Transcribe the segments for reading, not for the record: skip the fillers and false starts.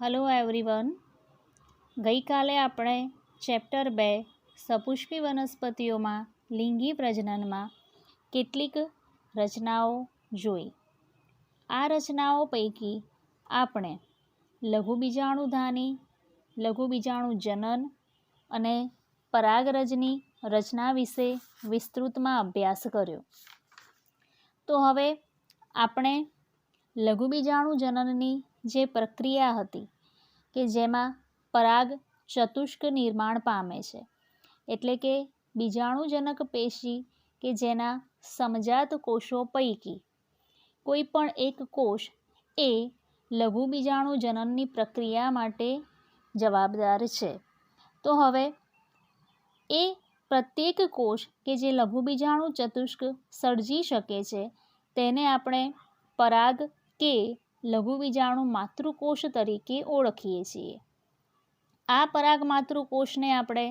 Hello everyone. ગઈકાલે આપણે chapter 2 સપુષ્પી વનસ્પતિઓમાં લિંગી પ્રજનનમાં કેટલીક રચનાઓ જોઈ. આ રચનાઓ પૈકી આપણે લઘુબીજાણુધાની, લઘુબીજાણુજનન અને પરાગરજની રચના વિશે વિસ્તૃતમાં અભ્યાસ કર્યો. તો હવે આપણે લઘુબીજાણુજનનની જે પ્રક્રિયા હતી કે જેમાં પરાગ ચતુષ્ક નિર્માણ પામે છે, એટલે કે બીજાણુજનક પેશી કે જેના સમજાત કોષો પૈકી કોઈ પણ એક કોષ એ લઘુબીજાણુજનનની પ્રક્રિયા માટે જવાબદાર છે. તો હવે એ પ્રત્યેક કોષ કે જે લઘુબીજાણુ ચતુષ્ક સર્જી શકે છે તેને આપણે પરાગ કે લઘુબીજાણુ માતૃકોષ તરીકે ઓળખીએ છીએ. આ પરાગ માતૃકોષને આપણે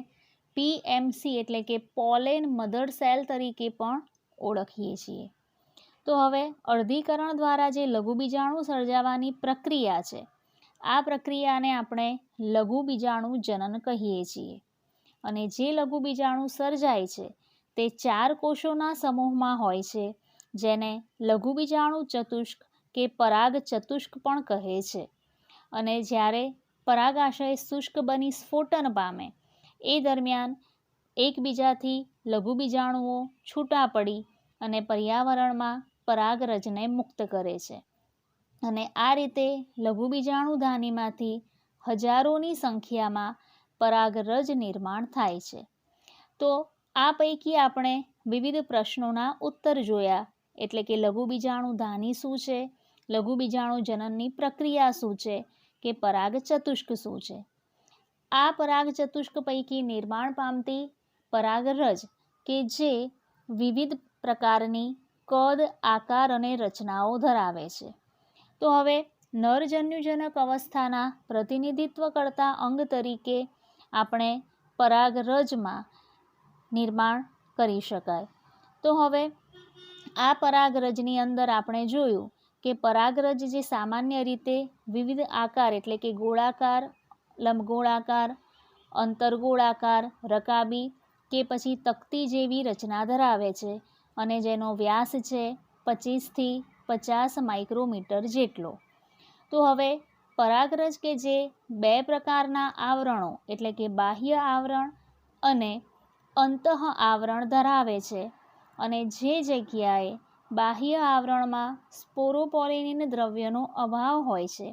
PMC એટલે કે પોલેન મધર સેલ તરીકે પણ ઓળખીએ છીએ. તો હવે અર્ધીકરણ દ્વારા જે લઘુબીજાણુ સર્જાવાની પ્રક્રિયા છે, આ પ્રક્રિયાને આપણે લઘુબીજાણુજનન કહીએ છીએ. અને જે લઘુબીજાણુ સર્જાય છે તે 4 કોષોના સમૂહમાં હોય છે, જેને લઘુબીજાણુ ચતુષ્ક કે પરાગ ચતુષ્ક પણ કહે છે. અને જ્યારે પરાગાશય શુષ્ક બની સ્ફોટન પામે એ દરમિયાન એકબીજાથી લઘુબીજાણુઓ છૂટા પડી અને પર્યાવરણમાં પરાગરજને મુક્ત કરે છે. અને આ રીતે લઘુબીજાણુધાનીમાંથી હજારોની સંખ્યામાં પરાગરજ નિર્માણ થાય છે. તો આ પૈકી આપણે વિવિધ પ્રશ્નોના ઉત્તર જોયા, એટલે કે લઘુબીજાણુધાની શું છે, લઘુબીજાણુજનનની પ્રક્રિયા શું છે, કે પરાગ ચતુષ્ક શું છે. આ પરાગ ચતુષ્ક પૈકી નિર્માણ પામતી પરાગરજ કે જે વિવિધ પ્રકારની કદ, આકાર અને રચનાઓ ધરાવે છે. તો હવે નરજન્યુજનક અવસ્થાના પ્રતિનિધિત્વ કરતા અંગ તરીકે આપણે પરાગરજમાં નિર્માણ કરી શકાય. તો હવે આ પરાગરજની અંદર આપણે જોયું કે પરાગરજ જે સામાન્ય રીતે વિવિધ આકાર એટલે કે ગોળાકાર, લંબગોળાકાર, અંતરગોળાકાર, રકાબી કે પછી તકતી જેવી રચના ધરાવે છે અને જેનો વ્યાસ છે 25 થી 50 માઇક્રોમીટર જેટલો. તો હવે પરાગરજ કે જે 2 પ્રકારના આવરણો એટલે કે બાહ્ય આવરણ અને અંતઃ આવરણ ધરાવે છે, અને જે જગ્યાએ બાહ્ય આવરણમાં સ્પોરોપોલિનિન દ્રવ્યનો અભાવ હોય છે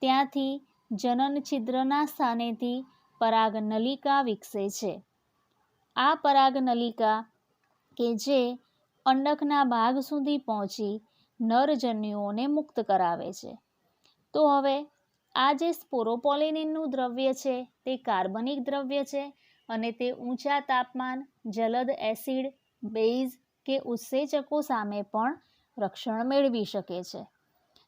ત્યાંથી જનન છિદ્રના સ્થાનેથી પરાગનલિકા વિકસે છે. આ પરાગનલિકા કે જે અંડકના ભાગ સુધી પહોંચી નરજન્યુઓને મુક્ત કરાવે છે. તો હવે આ જે સ્પોરોપોલિનિનનું દ્રવ્ય છે તે કાર્બનિક દ્રવ્ય છે અને તે ઊંચા તાપમાન, જલદ એસિડ, બેઝ કે ઉત્સેચકો સામે પણ રક્ષણ મેળવી શકે છે.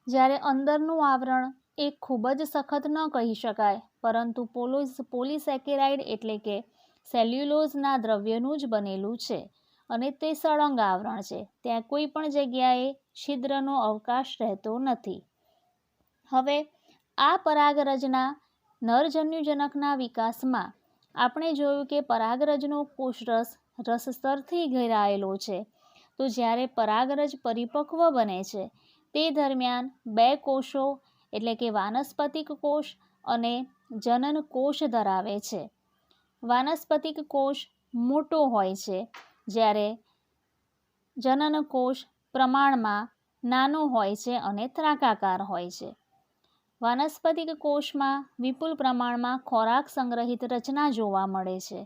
જ્યારે અંદરનું આવરણ એ ખૂબ જ સખત ન કહી શકાય, પરંતુ પોલિસેકેરાઇડ એટલે કે સેલ્યુલોઝના દ્રવ્યનું જ બનેલું છે અને તે સળંગ આવરણ છે, ત્યાં કોઈ પણ જગ્યાએ છિદ્રનો અવકાશ રહેતો નથી. હવે આ પરાગરજના નરજન્યુજનકના વિકાસમાં આપણે જોયું કે પરાગરજનો કોષરસ રસસ્તરથી ઘેરાયેલો છે. તો જ્યારે પરાગરજ પરિપક્વ બને છે તે દરમિયાન 2 કોષો એટલે કે વાનસ્પતિક કોષ અને જનન કોષ ધરાવે છે. વાનસ્પતિક કોષ મોટો હોય છે, જ્યારે જનન કોષ પ્રમાણમાં નાનો હોય છે અને ત્રાકાકાર હોય છે. વાનસ્પતિક કોષમાં વિપુલ પ્રમાણમાં ખોરાક સંગ્રહિત રચના જોવા મળે છે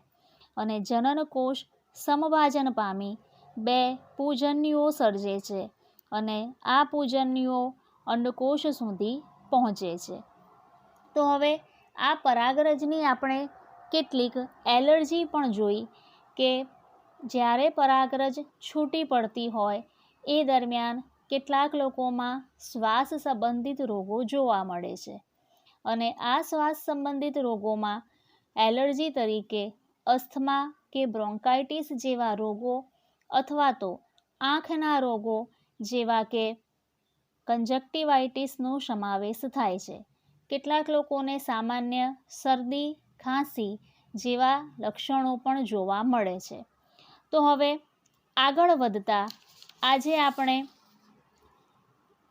અને જનન કોષ સમભાજન પામી 2 પૂજન્યુઓ સર્જે છે અને આ પૂજન્યુઓ અંડકોષ સુધી પહોંચે છે. તો હવે આ પરાગરજની આપણે કેટલીક એલર્જી પણ જોઈ કે જ્યારે પરાગરજ છૂટી પડતી હોય એ દરમિયાન કેટલાક લોકોમાં શ્વાસ સંબંધિત રોગો જોવા મળે છે. અને આ શ્વાસ સંબંધિત રોગોમાં એલર્જી તરીકે અસ્થમા કે બ્રોન્કાઇટિસ જેવા રોગો અથવા તો આંખના રોગો જેવા કે કંજક્ટિવાઇટિસનો સમાવેશ થાય છે. કેટલાક લોકોને સામાન્ય શરદી ખાંસી જેવા લક્ષણો પણ જોવા મળે છે. તો હવે આગળ વધતા આજે આપણે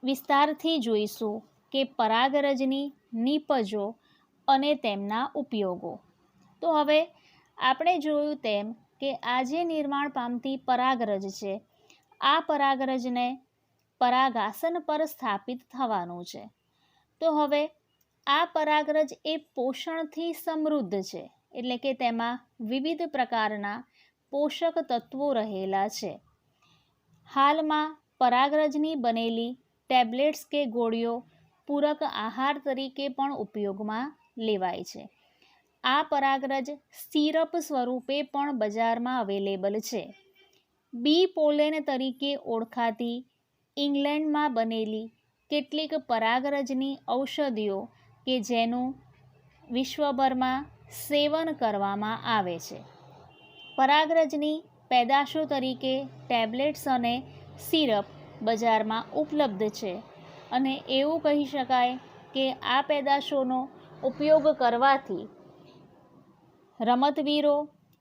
વિસ્તારથી જોઈશું કે પરાગરજની નીપજો અને તેમના ઉપયોગો. તો હવે આપણે જોયું તેમ કે આ જે નિર્માણ પામતી પરાગરજ છે, આ પરાગરજને પરાગાસન પર સ્થાપિત થવાનું છે. તો હવે આ પરાગરજ એ પોષણથી સમૃદ્ધ છે, એટલે કે તેમાં વિવિધ પ્રકારના પોષક તત્વો રહેલા છે. હાલમાં પરાગરજની બનેલી ટેબ્લેટ્સ કે ગોળીઓ પૂરક આહાર તરીકે પણ ઉપયોગમાં લેવાય છે. આ પરાગરજ સિરપ સ્વરૂપે પણ બજારમાં અવેલેબલ છે. બી પોલેન તરીકે ઓળખાતી ઇંગ્લેન્ડમાં બનેલી કેટલીક પરાગરજની ઔષધિઓ કે જેનું વિશ્વભરમાં સેવન કરવામાં આવે છે. પરાગરજની પેદાશો તરીકે ટેબ્લેટ્સ અને સિરપ બજારમાં ઉપલબ્ધ છે અને એવું કહી શકાય કે આ પેદાશોનો ઉપયોગ કરવાથી રમતવીરો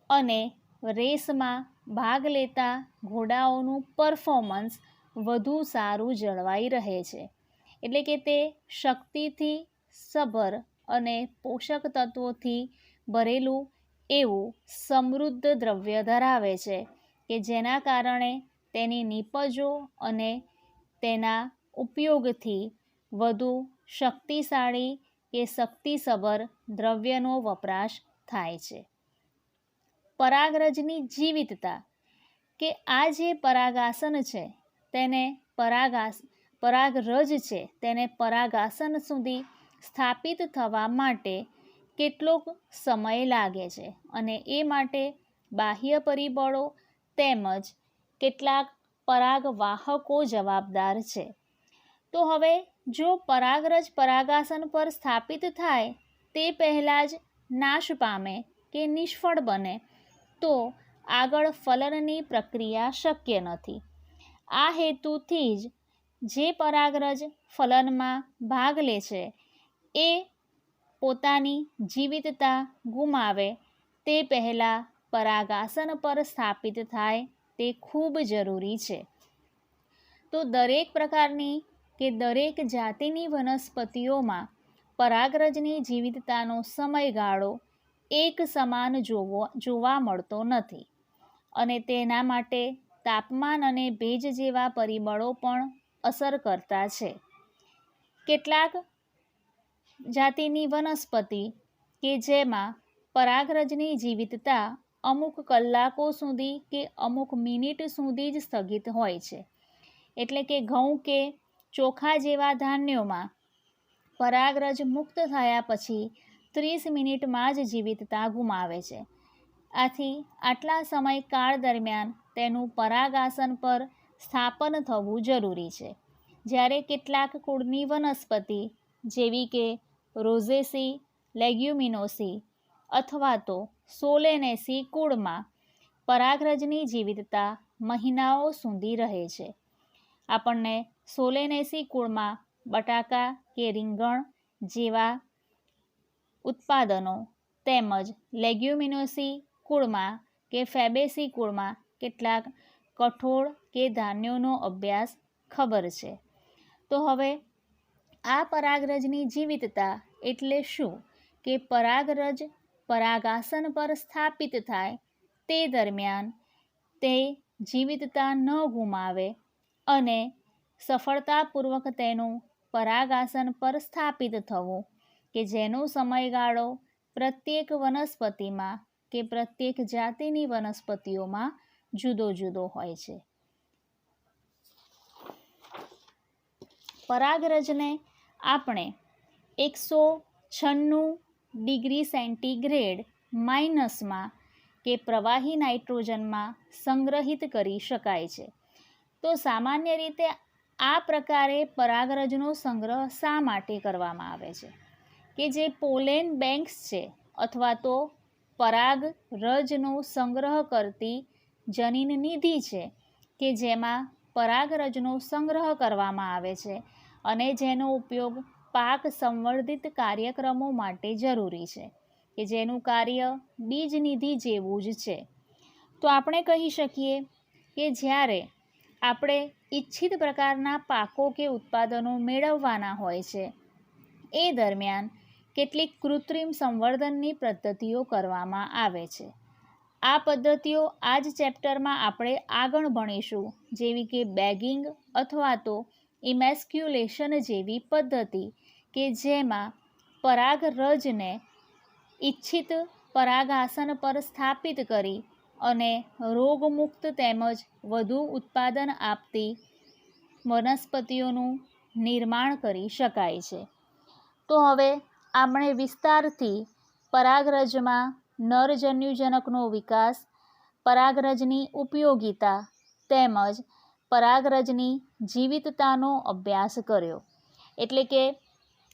અને રેસમાં ભાગ લેતા ઘોડાઓનું પરફોર્મન્સ વધુ સારું જળવાઈ રહે છે. એટલે કે તે શક્તિથી સભર અને પોષક તત્વોથી ભરેલું એવું સમૃદ્ધ દ્રવ્ય ધરાવે છે કે જેના કારણે તેની નીપજો અને તેના ઉપયોગથી વધુ શક્તિશાળી કે શક્તિસભર દ્રવ્યનો વપરાશ થાય છે. પરાગરજની જીવિતતા કે આ જે પરાગાસન છે તેને પરાગરજ છે તેને પરાગાસન સુધી સ્થાપિત થવા માટે કેટલોક સમય લાગે છે અને એ માટે બાહ્ય પરિબળો તેમજ કેટલાક પરાગવાહકો જવાબદાર છે. તો હવે જો પરાગરજ પરાગાસન પર સ્થાપિત થાય તે પહેલાં જ નાશ પામે કે નિષ્ફળ બને તો આગળ ફલનની પ્રક્રિયા શક્ય નથી. આ હેતુથી જ જે પરાગરજ ફલનમાં ભાગ લે છે એ પોતાની જીવિતતા ગુમાવે તે પહેલાં પરાગાસન પર સ્થાપિત થાય તે ખૂબ જરૂરી છે. તો દરેક પ્રકારની કે દરેક જાતિની વનસ્પતિઓમાં પરાગરજની જીવિતતાનો સમયગાળો એક સમાન જોવા મળતો નથી અને તેના માટે તાપમાન અને ભેજ જેવા પરિબળો પણ અસર કરતા છે. કેટલાક જાતિની વનસ્પતિ કે જેમાં પરાગરજની જીવિતતા અમુક કલાકો સુધી કે અમુક મિનિટ સુધી જ સ્થગિત હોય છે. એટલે કે ઘઉં કે ચોખા જેવા ધાન્યોમાં પરાગરજ મુક્ત થયા પછી 30 મિનિટમાં જ જીવિતતા ગુમાવે છે. આથી આટલા સમયકાળ દરમિયાન તેનું પરાગાસન પર સ્થાપન થવું જરૂરી છે. જ્યારે કેટલાક કુળની વનસ્પતિ જેવી કે રોઝેસી લેગ્યુમિનોસી અથવા તો સોલેનેસી કુળમાં પરાગરજની જીવિતતા મહિનાઓ સુધી રહે છે. આપણને સોલેનેસી કુળમાં બટાકા કે રીંગણ જેવા ઉત્પાદનો તેમજ લેગ્યુમિનોસી કુળમાં કે ફેબેસી કુળમાં કેટલાક કઠોળ કે ધાન્યોનો અભ્યાસ ખબર છે. તો હવે આ પરાગરજની જીવિતતા એટલે શું કે પરાગરજ પરાગાસન પર સ્થાપિત થાય તે દરમિયાન તે જીવિતતા ન ગુમાવે અને સફળતાપૂર્વક તેનું પરાગાસન પર સ્થાપિત થવું કે જેનો સમયગાળો પ્રત્યેક વનસ્પતિમાં કે પ્રત્યેક જાતિની વનસ્પતિઓમાં જુદો જુદો હોય છે. પરાગરજને આપણે 196°C માઇનસમાં કે પ્રવાહી નાઇટ્રોજનમાં સંગ્રહિત કરી શકાય છે. તો સામાન્ય રીતે આ પ્રકારે પરાગરજનો સંગ્રહ શા માટે કરવામાં આવે છે કે જે પોલેન બેંક્સ છે અથવા તો પરાગરજનો સંગ્રહ કરતી જનીન નિધિ છે કે જેમાં પરાગરજનો સંગ્રહ કરવામાં આવે છે અને જેનો ઉપયોગ પાક સંવર્ધિત કાર્યક્રમો માટે જરૂરી છે, કે જેનું કાર્ય બીજનિધિ જેવું જ છે. તો આપણે કહી શકીએ કે જ્યારે આપણે ઈચ્છિત પ્રકારના પાકો કે ઉત્પાદનો મેળવવાના હોય છે, એ દરમિયાન કેટલીક કૃત્રિમ સંવર્ધનની પદ્ધતિઓ કરવામાં આવે છે. આ પદ્ધતિઓ આ જ ચેપ્ટરમાં આપણે આગળ ભણીશું, જેવી કે બેગિંગ અથવા તો ઇમેસ્ક્યુલેશન જેવી પદ્ધતિ, કે જેમાં પરાગરજને ઈચ્છિત પરાગાસન પર સ્થાપિત કરી અને રોગમુક્ત તેમજ વધુ ઉત્પાદન આપતી વનસ્પતિઓનું નિર્માણ કરી શકાય છે. તો હવે આપણે વિસ્તારથી પરાગરજમાં નરજન્યુજનકનો વિકાસ, પરાગરજની ઉપયોગિતા તેમજ પરાગરજની જીવિતતાનો અભ્યાસ કર્યો. એટલે કે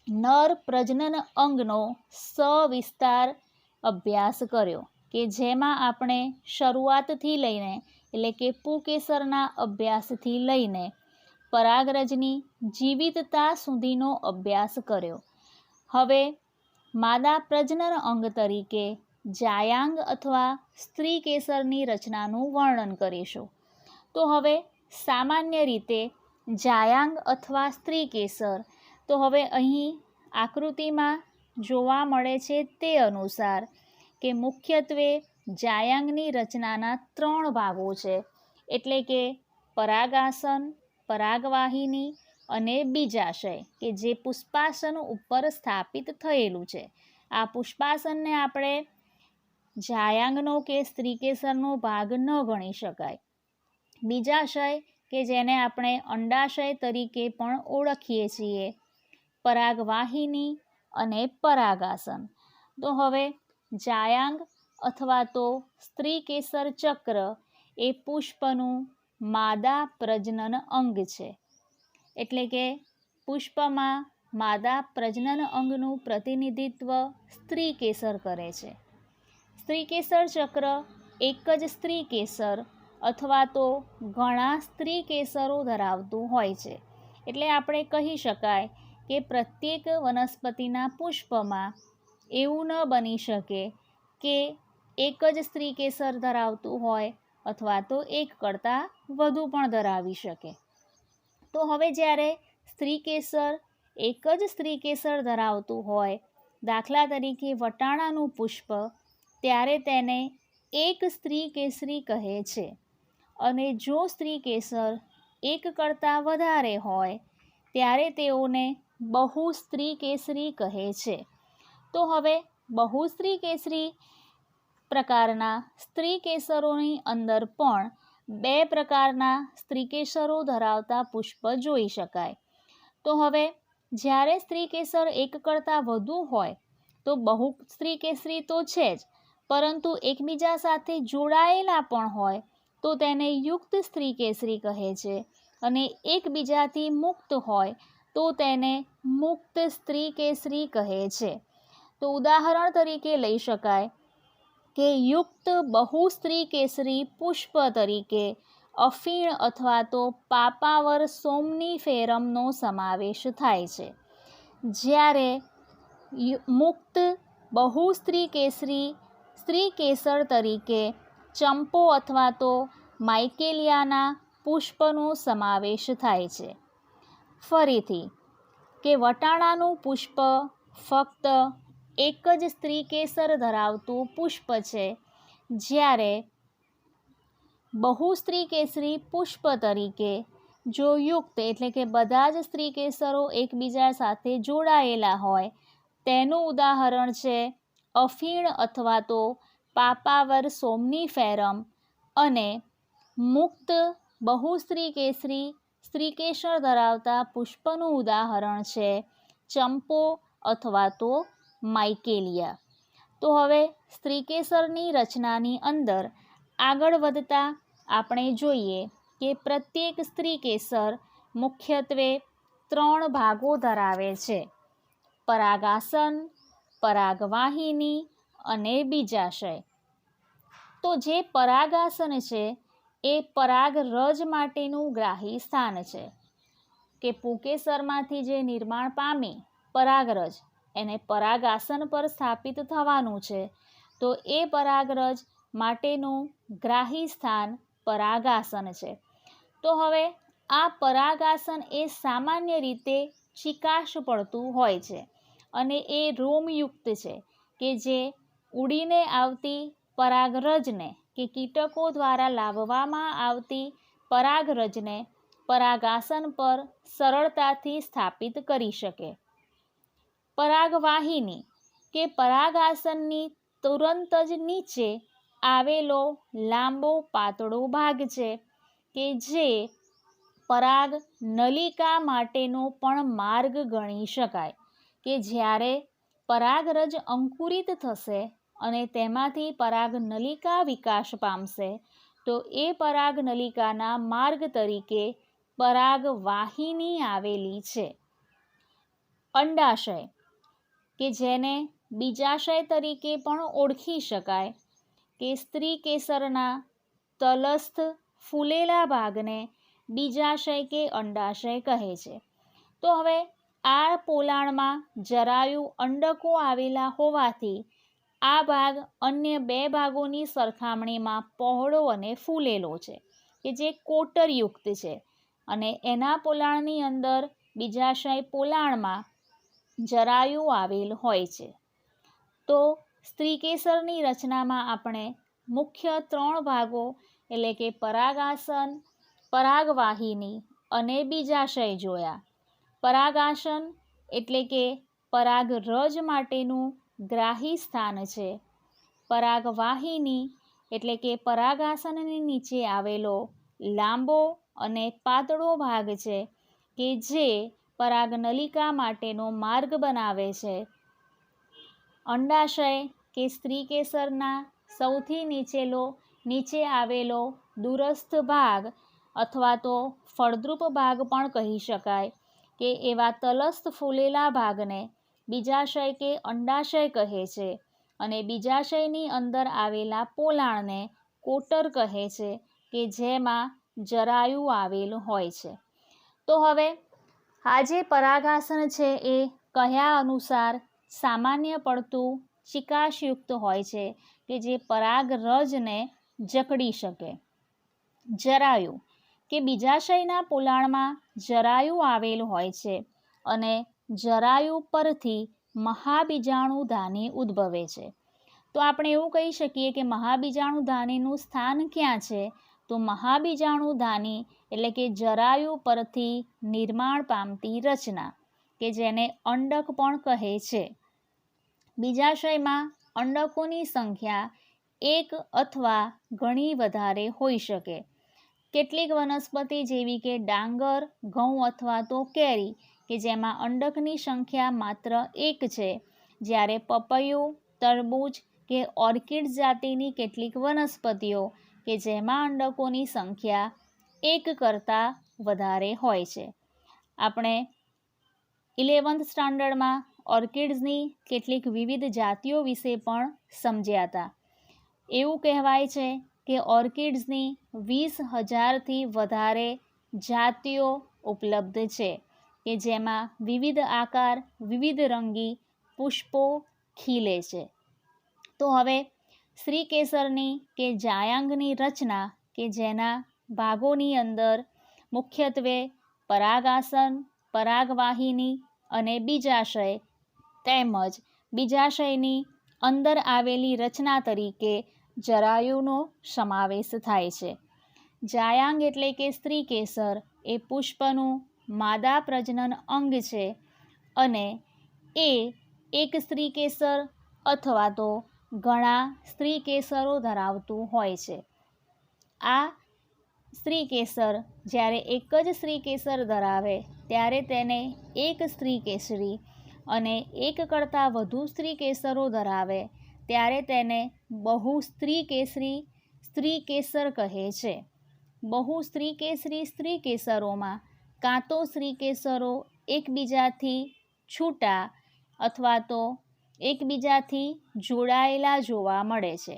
નર પ્રજનન અંગનો સવિસ્તાર અભ્યાસ કર્યો, કે જેમાં આપણે શરૂઆતથી લઈને એટલે કે પુંકેસરના અભ્યાસથી લઈને પરાગરજની જીવિતતા સુધીનો અભ્યાસ કર્યો. હવે માદા પ્રજનન અંગ તરીકે જાયાંગ અથવા સ્ત્રીકેસરની રચનાનું વર્ણન કરીશું. તો હવે સામાન્ય રીતે જાયાંગ અથવા સ્ત્રીકેસર, તો હવે અહીં આકૃતિમાં જોવા મળે છે તે અનુસાર કે મુખ્યત્વે જાયાંગની રચનાના 3 ભાગો છે. એટલે કે પરાગાસન, પરાગવાહિની અને બીજાશય, કે જે પુષ્પાસન ઉપર સ્થાપિત થયેલું છે. આ પુષ્પાસનને આપણે જાયાંગનો કે સ્ત્રીકેસરનો ભાગ ન ગણી શકાય. બીજાશય, કે જેને આપણે અંડાશય તરીકે પણ ઓળખીએ છીએ, પરાગવાહિની અને પરાગાસન. તો હવે જાયાંગ અથવા તો સ્ત્રીકેસર ચક્ર એ પુષ્પનું માદા પ્રજનન અંગ છે. એટલે કે પુષ્પમાં માદા પ્રજનન અંગનું પ્રતિનિધિત્વ સ્ત્રીકેસર કરે છે. સ્ત્રીકેસર ચક્ર એક જ સ્ત્રીકેસર અથવા તો ઘણા સ્ત્રીકેસરો ધરાવતું હોય છે. એટલે આપણે કહી શકાય કે પ્રત્યેક વનસ્પતિના પુષ્પમાં એવું ન બની શકે કે એક જ સ્ત્રીકેસર ધરાવતું હોય અથવા તો એક કરતાં વધુ પણ ધરાવી શકે. તો હવે જ્યારે સ્ત્રીકેસર એક જ સ્ત્રીકેસર ધરાવતું હોય, દાખલા તરીકે વટાણાનું પુષ્પ, ત્યારે તેને એક સ્ત્રીકેસરી કહે છે. અને જો સ્ત્રીકેસર એક કરતાં વધારે હોય ત્યારે તેઓને બહુસ્ત્રીકેસરી કહે છે. તો હવે બહુસ્ત્રીકેસરી પ્રકારના સ્ત્રીકેસરોની અંદર પણ 2 પ્રકારના સ્ત્રીકેસરો ધરાવતા પુષ્પ જોઈ શકાય. તો હવે જ્યારે સ્ત્રીકેસર એક કરતાં વધુ હોય તો બહુસ્ત્રીકેસરી તો છે જ, પરંતુ એકબીજા સાથે જોડાયેલા પણ હોય તો તેને યુક્ત સ્ત્રીકેસરી કહે છે. અને એકબીજાથી મુક્ત હોય તો તેને મુક્ત સ્ત્રીકેસરી કહે છે. તો ઉદાહરણ તરીકે લઈ શકાય કે યુક્ત બહુસ્ત્રીકેસરી પુષ્પ તરીકે અફીણ અથવા તો પાપાવર સોમનીફેરમનો સમાવેશ થાય છે. જ્યારે મુક્ત બહુસ્ત્રીકેસરી સ્ત્રીકેસર તરીકે ચંપો અથવા તો માઇકેલિયાના પુષ્પનો સમાવેશ થાય છે. ફરીથી કે વટાણાનું પુષ્પ ફક્ત એક જ સ્ત્રીકેસર ધરાવતું પુષ્પ છે, જ્યારે બહુસ્ત્રીકેસરી પુષ્પ તરીકે જો યુક્ત એટલે કે બધા જ સ્ત્રીકેસરો એકબીજા સાથે જોડાયેલા હોય, તેનું ઉદાહરણ છે અફીણ અથવા તો પાપાવર સોમનીફેરમ. અને મુક્ત બહુસ્ત્રીકેસરી સ્ત્રીકેસર ધરાવતા પુષ્પનું ઉદાહરણ છે ચંપો અથવા તો માઇકેલિયા. તો હવે સ્ત્રીકેસરની રચનાની અંદર આગળ વધતા આપણે જોઈએ કે પ્રત્યેક સ્ત્રીકેસર મુખ્યત્વે 3 ભાગો ધરાવે છે: પરાગાસન, પરાગવાહિની અને બીજાશય. તો જે પરાગાસન છે એ પરાગરજ માટેનું ગ્રાહી સ્થાન છે, કે પુંકેસરમાંથી જે નિર્માણ પામી પરાગરજ એને પરાગાસન પર સ્થાપિત થવાનું છે, તો એ પરાગરજ માટેનું ગ્રાહી સ્થાન પરાગાસન છે. તો હવે આ પરાગાસન એ સામાન્ય રીતે ચિકાશ પડતું હોય છે અને એ રોમયુક્ત છે કે જે ઉડીને આવતી પરાગરજને કે કીટકો દ્વારા લાવવામાં આવતી પરાગરજને પરાગાસન પર સરળતાથી સ્થાપિત કરી શકે. પરાગવાહિની કે પરાગાસનની તુરંત જ નીચે આવેલો લાંબો પાતળો ભાગ છે કે જે પરાગ નલિકા માટેનો પણ માર્ગ ગણી શકાય, કે જ્યારે પરાગરજ અંકુરિત થશે અને તેમાંથી પરાગ નલિકા વિકાસ પામશે તો એ પરાગ નલિકાના માર્ગ તરીકે પરાગવાહિની આવેલી છે. અંડાશય કે જેને બીજાશય તરીકે પણ ઓળખી શકાય, કે સ્ત્રી કેસરના તલસ્થ ફૂલેલા ભાગને બીજાશય કે અંડાશય કહે છે. તો હવે આ પોલાણમાં જરાયુ અંડકો આવેલા હોવાથી આ ભાગ અન્ય બે ભાગોની સરખામણીમાં પહોળો અને ફૂલેલો છે, કે જે કોટરયુક્ત છે, અને એના પોલાણની અંદર બીજાશય પોલાણમાં જરાયુ આવેલ હોય છે. તો સ્ત્રીકેસરની રચનામાં આપણે મુખ્ય 3 ભાગો એટલે કે પરાગાસન, પરાગવાહિની અને બીજાશય જોયા. પરાગાસન એટલે કે પરાગરજ માટેનું ગ્રાહી સ્થાન છે. પરાગવાહિની એટલે કે પરાગાસનની નીચે આવેલો લાંબો અને પાતળો ભાગ છે કે જે પરાગનલિકા માટેનો માર્ગ બનાવે છે. અંડાશય કે સ્ત્રીકેસરના સૌથી નીચે આવેલો દૂરસ્થ ભાગ અથવા તો ફળદ્રુપ ભાગ પણ કહી શકાય, કે એવા તલસ્થ ફૂલેલા ભાગને બીજાશય કે અંડાશય કહે છે, અને બીજાશયની અંદર આવેલા પોલાણને કોટર કહે છે, કે જેમાં જરાયુ આવેલ હોય છે. તો હવે આ જે પરાગાસન છે એ કયા અનુસાર સામાન્ય પડતું ચિકાશયુક્ત હોય છે કે જે પરાગરજને જકડી શકે. જરાયુ કે બીજાશયના પોલાણમાં જરાયુ આવેલ હોય છે અને જરાયુ પરથી મહાબીજાણુધાની ઉદ્ભવે છે. તો આપણે એવું કહી શકીએ કે મહાબીજાણુધાનીનું સ્થાન ક્યાં છે? તો મહાબીજાણુધાની એટલે કે જરાયુ પરથી નિર્માણ પામતી રચના, કે જેને અંડક પણ કહે છે. બીજાશયમાં અંડકોની સંખ્યા 1 અથવા ઘણી વધારે હોઈ શકે. કેટલીક વનસ્પતિ જેવી કે ડાંગર, ઘઉં અથવા તો કેરી કે જેમાં અંડકની સંખ્યા માત્ર 1 છે, જ્યારે પપૈયું, તરબૂચ કે ઓર્કિડ જાતિની કેટલીક વનસ્પતિઓ કે જેમાં અંડકોની સંખ્યા 1 કરતાં વધારે હોય છે. આપણે 11th સ્ટાન્ડર્ડમાં ઓર્કિડ્સની કેટલીક વિવિધ જાતિઓ વિશે પણ સમજ્યા હતા. એવું કહેવાય છે કે ઓર્કિડ્સની 20,000થી વધારે જાતિઓ ઉપલબ્ધ છે, કે જેમાં વિવિધ આકાર, વિવિધ રંગી પુષ્પો ખીલે છે. તો હવે સ્ત્રીકેસરની કે જાયાંગની રચના કે જેના ભાગોની અંદર મુખ્યત્વે પરાગાસન, પરાગવાહિની અને બીજાશય તેમજ બીજાશયની અંદર આવેલી રચના તરીકે જરાયુનો સમાવેશ થાય છે. જાયાંગ એટલે કે સ્ત્રીકેસર એ પુષ્પનું માદા પ્રજનન અંગ છે અને એ એક સ્ત્રીકેસર અથવા તો ઘણા સ્ત્રીકેસરો ધરાવતું હોય છે. આ સ્ત્રીકેસર જ્યારે એક જ સ્ત્રીકેસર ધરાવે ત્યારે તેને એક સ્ત્રીકેસરી અને એક કરતાં વધુ સ્ત્રીકેસરો ધરાવે ત્યારે તેને બહુસ્ત્રીકેસરી સ્ત્રીકેસર કહે છે. બહુસ્ત્રીકેસરી સ્ત્રીકેસરોમાં કાં તો સ્ત્રીકેસરો એકબીજાથી છૂટા અથવા તો એકબીજાથી જોડાયેલા જોવા મળે છે.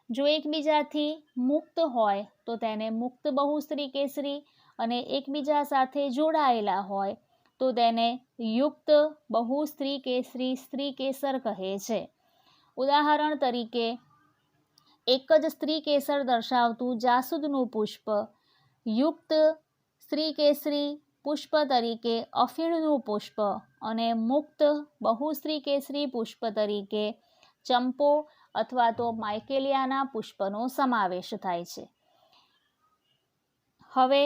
જો એકબીજાથી મુક્ત હોય તો તેને મુક્ત બહુસ્ત્રીકેસરી અને એકબીજા સાથે જોડાયેલા હોય તો તેને યુક્ત બહુસ્ત્રી કેસરી સ્ત્રી કેસર કહે છે. ઉદાહરણ તરીકે એક જ સ્ત્રી કેસર દર્શાવતું જાસૂદનું પુષ્પ યુક્ત સ્ત્રી કેસરી પુષ્પ તરીકે અફીણનું પુષ્પ અને મુક્ત બહુસ્ત્રી કેસરી પુષ્પ તરીકે ચંપો અથવા તો માઇકેલિયાના પુષ્પનો સમાવેશ થાય છે. હવે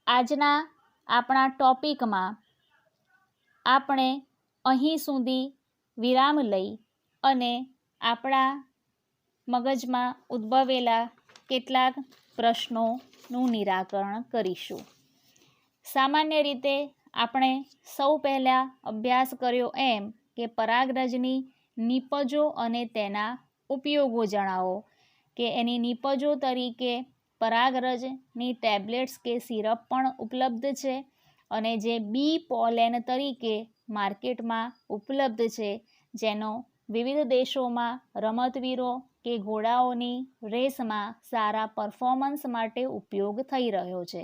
આજના આપણા ટોપિકમાં આપણે અહીં સુધી વિરામ લઈ અને આપણા મગજમાં ઉદ્ભવેલા કેટલાક પ્રશ્નોનું નિરાકરણ કરીશું. સામાન્ય રીતે આપણે સૌ પહેલાં અભ્યાસ કર્યો એમ કે પરાગરજની નીપજો અને તેના ઉપયોગો જણાવો, કે એની નીપજો તરીકે પરાગરજની ટેબ્લેટ્સ કે સિરપ પણ ઉપલબ્ધ છે અને જે બી પોલેન તરીકે માર્કેટમાં ઉપલબ્ધ છે, જેનો વિવિધ દેશોમાં રમતવીરો કે ઘોડાઓની રેસમાં સારા પરફોર્મન્સ માટે ઉપયોગ થઈ રહ્યો છે.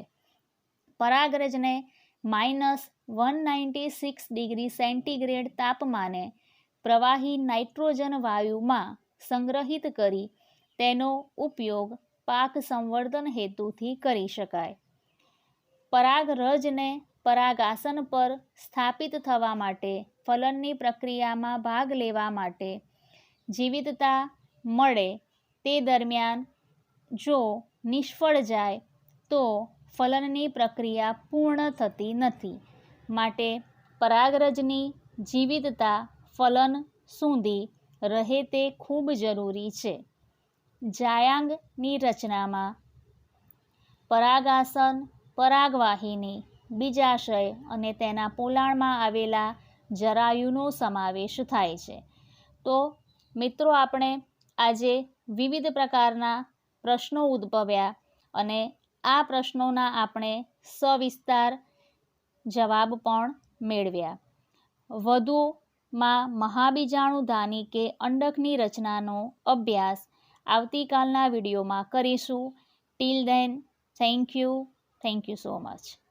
પરાગરજને -196 ડિગ્રી સેન્ટીગ્રેડ તાપમાને પ્રવાહી નાઇટ્રોજન વાયુમાં સંગ્રહિત કરી તેનો ઉપયોગ પાક સંવર્ધન હેતુથી કરી શકાય. પરાગરજને પરાગાસન પર સ્થાપિત થવા માટે, ફલનની પ્રક્રિયામાં ભાગ લેવા માટે જીવિતતા મળે તે દરમિયાન જો નિષ્ફળ જાય તો ફલનની પ્રક્રિયા પૂર્ણ થતી નથી. માટે પરાગરજની જીવિતતા ફલન સુધી રહે તે ખૂબ જરૂરી છે. જાયાંગની રચનામાં પરાગાસન, પરાગવાહિની, બીજાશય અને તેના પોલાણમાં આવેલા જરાયુનો સમાવેશ થાય છે. તો મિત્રો, આપણે આજે વિવિધ પ્રકારના પ્રશ્નો ઉદ્ભવ્યા અને આ પ્રશ્નોના આપણે સવિસ્તાર જવાબ પણ મેળવ્યા. વધુમાં મહાબીજાણુધાની કે અંડકની રચનાનો અભ્યાસ આવતીકાલના વિડીયોમાં કરીશું. Till then, thank you so much.